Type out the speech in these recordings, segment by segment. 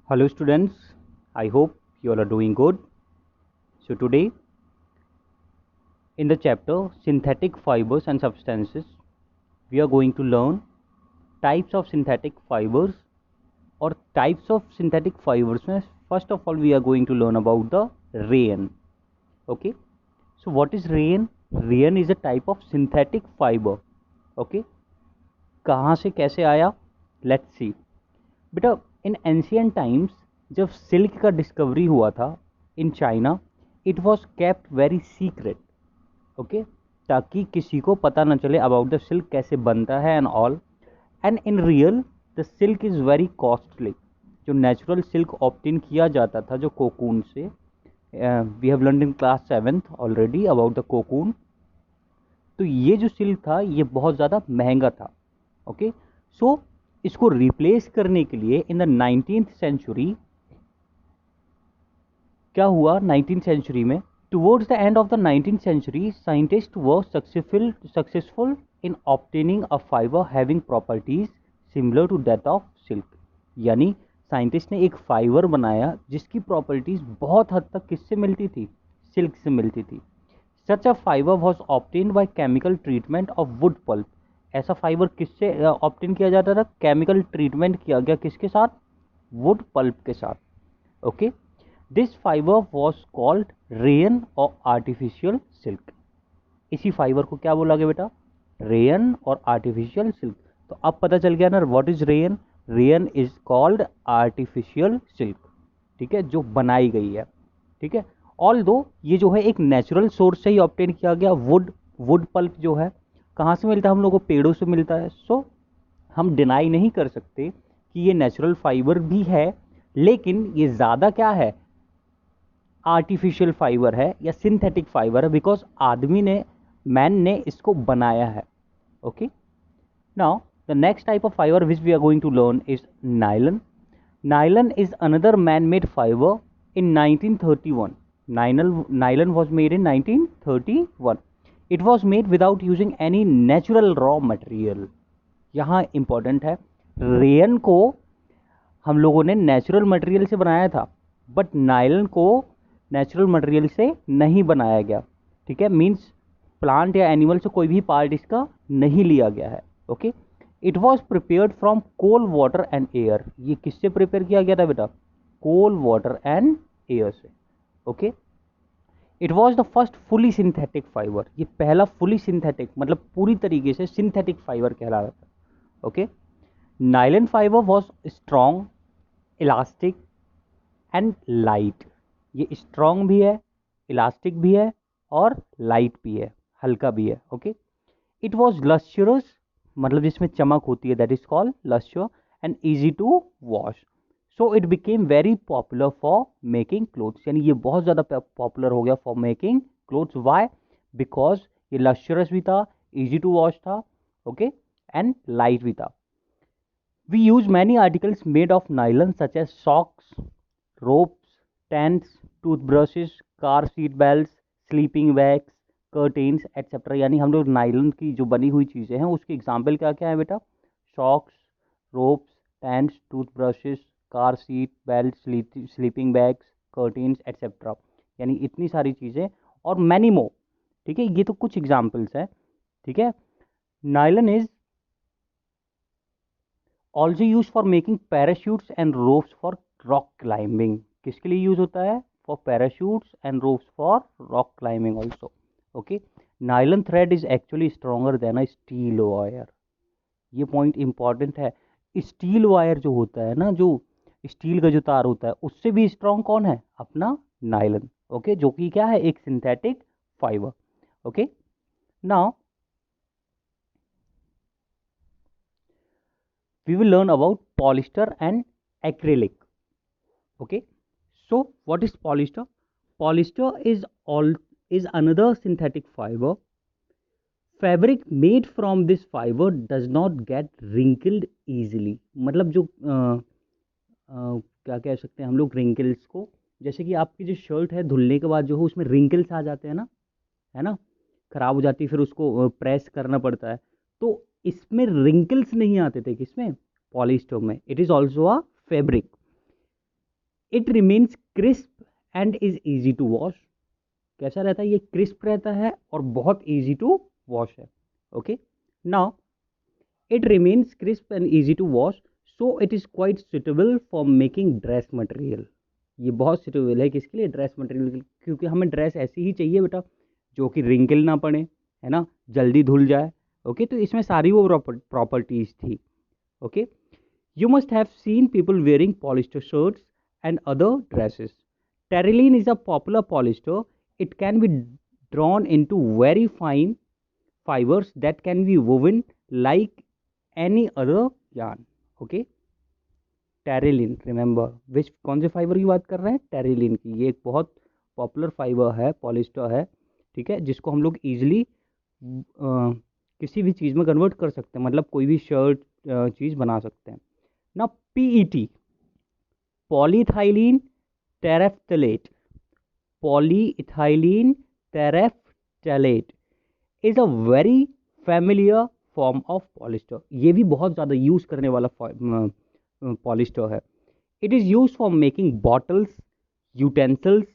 Hello students, I hope you all are doing good. So today in the chapter synthetic fibers and substances, we are going to learn types of synthetic fibers or types of synthetic fibers. First of all, we are going to learn about the rayon. Okay, so what is rayon? Rayon is a type of synthetic fiber. Okay, कहाँ से कैसे आया? Let's see. बेटा in ancient times जब silk का discovery हुआ था in China, it was kept very secret. Okay, ताकि किसी को पता ना चले अबाउट द सिल्क कैसे बनता है and all. And in real the silk is very costly. जो नेचुरल सिल्क ऑप्टेन किया जाता था जो कोकून से, we have learn in class 7th already about the cocoon. तो ये जो सिल्क था ये बहुत ज़्यादा महंगा था. ओके, सो इसको रिप्लेस करने के लिए इन द 19th सेंचुरी क्या हुआ? 19th सेंचुरी में, towards the end of the 19th century, scientist were successful in obtaining a fibre having properties similar to that of silk. यानी साइंटिस्ट ने एक फाइबर बनाया जिसकी प्रॉपर्टीज बहुत हद तक किससे मिलती थी? सिल्क से मिलती थी. Such a fibre was obtained by chemical treatment of wood pulp. ऐसा फाइबर किससे ऑब्टेन किया जाता था? केमिकल ट्रीटमेंट किया गया किसके साथ? वुड पल्प के साथ. Okay, this fibre was called rayon और आर्टिफिशियल सिल्क. इसी फाइबर को क्या बोला गया बेटा? रेयन और आर्टिफिशियल सिल्क. तो अब पता चल गया ना what is rayon. Rayon is called artificial silk. ठीक है, जो बनाई गई है. ठीक है, ऑल दो ये जो है एक नेचुरल सोर्स से ही ऑब्टेन किया गया. वुड पल्प जो है कहाँ से मिलता है? हम लोग को पेड़ों से मिलता है. सो हम डिनाई नहीं कर सकते कि ये नेचुरल फाइबर भी है, लेकिन ये ज़्यादा क्या है? आर्टिफिशियल फाइबर है या सिंथेटिक फाइबर है, बिकॉज आदमी ने, मैन ने इसको बनाया है. Okay, now the next type of fibre which we are going to learn is nylon. Nylon is another man made fibre in 1931. Nylon was made in 1931. It was made without using any natural raw material. यहाँ important है, rayon को हम लोगों ने natural material से बनाया था, but nylon को नेचुरल मटेरियल से नहीं बनाया गया. ठीक है, मीन्स प्लांट या एनिमल से कोई भी पार्ट इसका नहीं लिया गया है. Okay, it was prepared from coal water and air. ये किससे प्रिपेयर किया गया था बेटा? कोल वाटर एंड एयर से. Okay, it was the first fully synthetic fibre. ये पहला फुली सिंथेटिक मतलब पूरी तरीके से सिंथेटिक फाइबर कहलाता था. Okay, nylon fibre was strong, elastic and light. ये स्ट्रॉन्ग भी है, इलास्टिक भी है और लाइट भी है, हल्का भी है. ओके, इट वॉज लस्चरस, मतलब जिसमें चमक होती है, that is called lustre, and easy to wash. So it became very popular for making clothes. यानी ये बहुत ज़्यादा पॉपुलर हो गया for making clothes. Why? Because ये लश्चरस भी था, इजी टू वॉश था, ओके, एंड लाइट भी था. We use many articles made of nylon such as socks, ropes, tents, toothbrushes, car seat belt, sleeping bags, curtains etcetera. यानी हम लोग nylon की जो बनी हुई चीज़ें हैं उसके एग्जाम्पल क्या क्या है बेटा? Socks, ropes, tents, toothbrushes, car seat belt, sleeping bags, curtains etcetera. यानी इतनी सारी चीज़ें और मैनी मोर. ठीक है, ये तो कुछ एग्जाम्पल्स हैं. ठीक है, nylon is also use for making parachutes and ropes for rock climbing. किसके लिए यूज होता है? For parachutes and ropes for rock climbing also. Okay, nylon thread is actually stronger than a steel wire. ये point important है. Steel wire जो होता है ना, जो स्टील का जो तार होता है, उससे भी स्ट्रॉन्ग कौन है? अपना नायलन. ओके, जो कि क्या है? एक synthetic fibre. Okay, now we will learn about polyester and acrylic. Okay, so what is polyester? Polyester is another synthetic fiber. Fabric made from this fibre does not get wrinkled easily. मतलब जो क्या कह सकते हैं हम लोग wrinkles को, जैसे कि आपकी जो शर्ट है धुलने के बाद जो है उसमें रिंकल्स आ जाते हैं ना, है ना, खराब हो जाती है, फिर उसको प्रेस करना पड़ता है. तो इसमें रिंकल्स नहीं आते थे. किसमें? पॉलिस्टर में. It is also a fabric. It remains crisp and is easy to wash. कैसा रहता है? ये क्रिस्प रहता है और बहुत ईजी टू वॉश है। Okay, now it remains crisp and easy to wash, so it is quite suitable for making dress material. ये बहुत सुटेबल है किसके लिए? ड्रेस मटेरियल, क्योंकि हमें ड्रेस ऐसी ही चाहिए बेटा जो कि रिंकल ना पड़े, है ना, जल्दी धुल जाए। ओके, तो इसमें सारी वो प्रॉपर्टीज थी। Okay, you must have seen people wearing polyester shirts and other dresses. Terylene is a popular polyester. It can be drawn into very fine fibers that can be woven like any other yarn. Okay, Terylene, remember which, कौन से fibre की बात कर रहे हैं? Terylene की। ये एक बहुत पॉपुलर फाइबर है, पॉलिस्टर है, ठीक है, जिसको हम लोग ईजिली किसी भी चीज़ में कन्वर्ट कर सकते हैं, मतलब कोई भी शर्ट चीज़ बना सकते हैं ना। PET, polyethylene terephthalate, polyethylene terephthalate is a very familiar form of polyester. ये भी बहुत ज़्यादा यूज़ करने वाला पॉलिस्टर है। It is use for making bottles, utensils,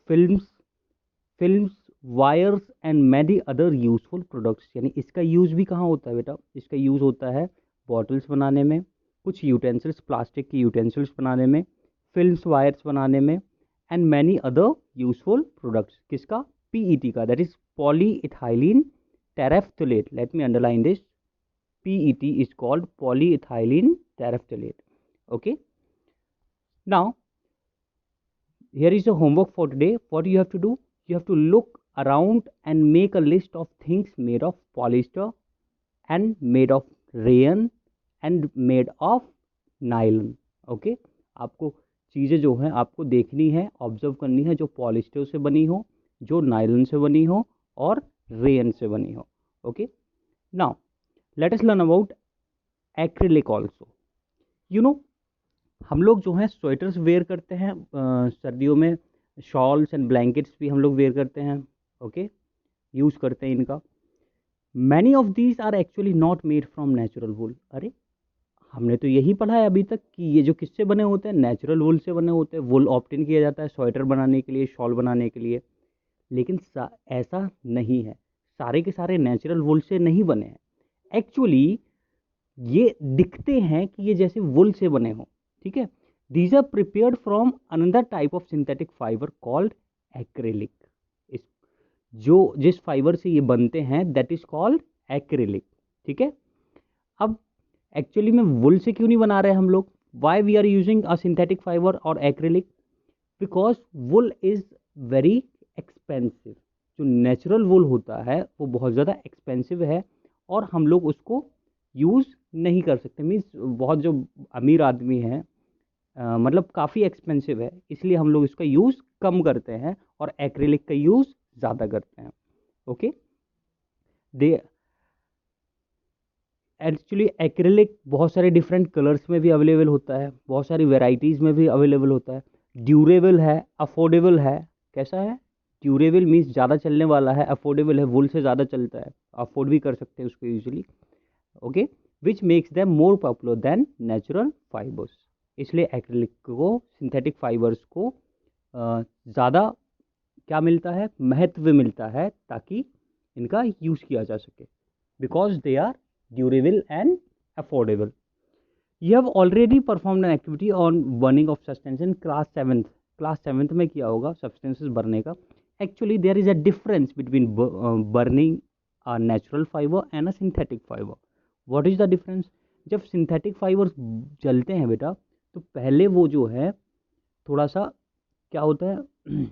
films, wires and many other useful products. यानी इसका यूज़ भी कहाँ होता है बेटा? इसका यूज़ होता है बॉटल्स बनाने में, कुछ यूटेंसिल्स, प्लास्टिक की यूटेंसिल्स बनाने में, फिल्म्स, वायर्स बनाने में, and many other useful products. किसका? पीईटी का, that is polyethylene terephthalate. Let me underline this, PET is called polyethylene terephthalate. Okay, now here is the homework for today. What you have to do? You have to look around and make a list of things made of polyester and made of rayon and made of nylon. Okay, आपको चीज़ें जो हैं आपको देखनी है, observe करनी है, जो पॉलिस्टर से बनी हो, जो नायलन से बनी हो और रेयन से बनी हो। Okay, now let us learn about acrylic also. You know, हम लोग जो हैं स्वेटर्स वेयर करते हैं सर्दियों में, शॉल्स एंड ब्लैंकेट्स भी हम लोग वेयर करते हैं। ओके, यूज़ करते हैं इनका। Many of these are actually not made from natural wool. अरे, हमने तो यही पढ़ा है अभी तक कि ये जो किससे बने होते हैं? नेचुरल वूल से बने होते हैं। वूल ऑप्टेन किया जाता है स्वेटर बनाने के लिए, शॉल बनाने के लिए, लेकिन ऐसा नहीं है, सारे के सारे नेचुरल वूल से नहीं बने हैं। एक्चुअली ये दिखते हैं कि ये जैसे वुल से बने हों, ठीक है। These are prepared from another type of synthetic fibre called acrylic. इस जो जिस फाइबर से ये बनते हैं दैट इज कॉल्ड एक्रेलिक, ठीक है। अब एक्चुअली में वुल से क्यों नहीं बना रहे हम लोग? Why we are using a synthetic fibre और acrylic? Because wool is very expensive. जो नेचुरल वुल होता है वो बहुत ज़्यादा एक्सपेंसिव है और हम लोग उसको यूज़ नहीं कर सकते। मीन्स बहुत जो अमीर आदमी है मतलब काफ़ी एक्सपेंसिव है, इसलिए हम लोग इसका यूज़ कम करते हैं और एक्रिलिक का यूज़ ज़्यादा करते हैं। ओके, दे एक्चुअली एक्रिलिक बहुत सारे डिफरेंट कलर्स में भी अवेलेबल होता है, बहुत सारी वेराइटीज़ में भी अवेलेबल होता है। ड्यूरेबल है, अफोर्डेबल है। कैसा है? ड्यूरेबल मीन्स ज़्यादा चलने वाला है, अफोर्डेबल है वुल से ज़्यादा चलता है, अफोर्ड भी कर सकते हैं उसको usually. Okay, which makes them more popular than natural fibres. इसलिए एक्रिलिक को, सिंथेटिक फाइबर्स को ज़्यादा क्या मिलता है? महत्व मिलता है, ताकि इनका यूज़ किया जा सके, because they are durable and affordable. You have already performed an activity on burning of substance in class seventh में किया होगा सब्सटेंसेस भरने का। Actually there is a difference between burning a natural fibre and a synthetic fibre. What is the difference? जब synthetic fibres जलते हैं बेटा, तो पहले वो जो है थोड़ा सा क्या होता है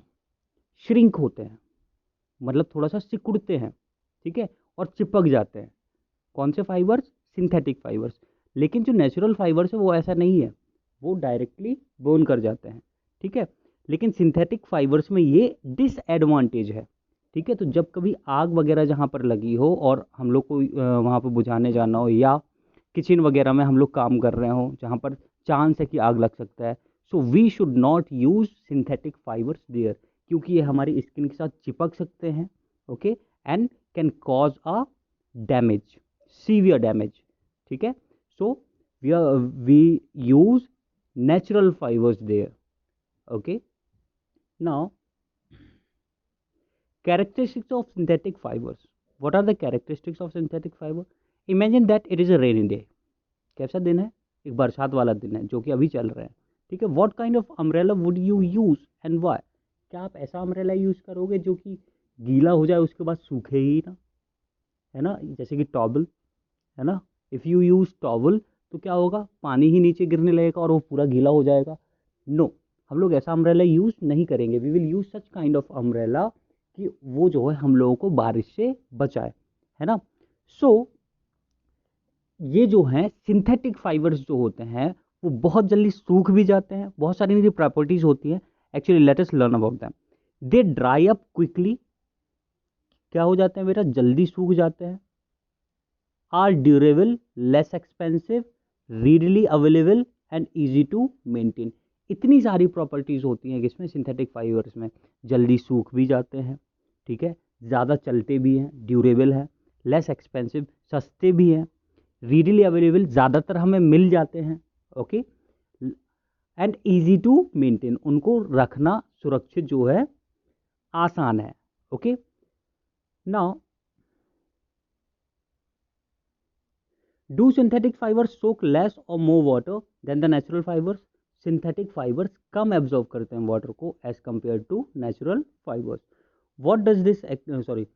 श्रिंक होते हैं, मतलब थोड़ा सा सिकुड़ते हैं, ठीक है, और चिपक जाते हैं। कौन से फाइबर्स? Synthetic fibres. लेकिन जो नेचुरल फाइबर्स है वो ऐसा नहीं है, वो डायरेक्टली बर्न कर जाते हैं, ठीक है। लेकिन सिंथेटिक फाइबर्स में ये डिसएडवांटेज है, ठीक है। तो जब कभी आग वगैरह जहाँ पर लगी हो और हम लोग को वहाँ पर बुझाने जाना हो, या किचन वगैरह में हम लोग काम कर रहे हो जहाँ पर चांस है कि आग लग सकता है, so we should not use synthetic fibres there, क्योंकि ये हमारी स्किन के साथ चिपक सकते हैं। Okay, and can cause a damage, severe damage, ठीक है। So we use natural fibres there. Okay, now characteristics of synthetic fibers. What are the characteristics of synthetic fiber? Imagine that it is a rainy day. कैसा दिन है? एक बरसात वाला दिन है जो कि अभी चल रहा है. ठीक है, what kind of umbrella would you use and why? क्या आप ऐसा अम्ब्रेला यूज करोगे जो कि गीला हो जाए उसके बाद सूखे ही ना, है ना, जैसे कि टॉवल, है ना. इफ़ यू यूज टॉवल तो क्या होगा, पानी ही नीचे गिरने लगेगा और वो पूरा गीला हो जाएगा. नो, हम लोग ऐसा अम्ब्रेला यूज नहीं करेंगे. We will use such kind of umbrella कि वो जो है हम लोगों को बारिश से बचाए, है ना. सो ये जो हैं सिंथेटिक फाइबर्स जो होते हैं वो बहुत जल्दी सूख भी जाते हैं. बहुत सारी इनकी प्रॉपर्टीज होती हैं. Actually let us learn about them. They dry up quickly. क्या हो जाते हैं बेटा, जल्दी सूख जाते हैं. Are durable, less expensive, readily available and easy to maintain. इतनी सारी प्रॉपर्टीज होती हैं इसमें सिंथेटिक फाइबर्स में. जल्दी सूख भी जाते हैं, ठीक है, ज़्यादा चलते भी हैं, ड्यूरेबल है, लेस एक्सपेंसिव, सस्ते भी हैं, रीडली अवेलेबल, ज़्यादातर हमें मिल जाते हैं. Okay, and easy to maintain, उनको रखना सुरक्षित जो है आसान है. Okay, now do synthetic fibres soak less और more water than the natural fibres? Synthetic fibres कम एब्जॉर्ब करते हैं वाटर को as compare to natural fibres. What does this, sorry,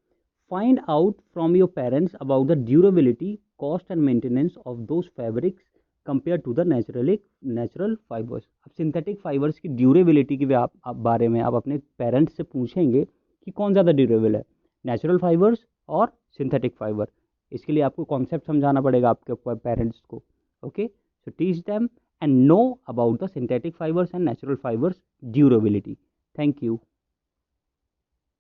find out from your parents about the durability, cost and maintenance of those fabrics compared to the natural fibers. अब synthetic fibres की durability के आप बारे में आप अपने parents से पूछेंगे कि कौन ज़्यादा ड्यूरेबल है, नेचुरल फाइबर्स और सिंथेटिक फाइबर. इसके लिए आपको कॉन्सेप्ट समझाना पड़ेगा आपके पेरेंट्स को. Okay, so teach them and know about the synthetic fibres and natural fibres durability. Thank you.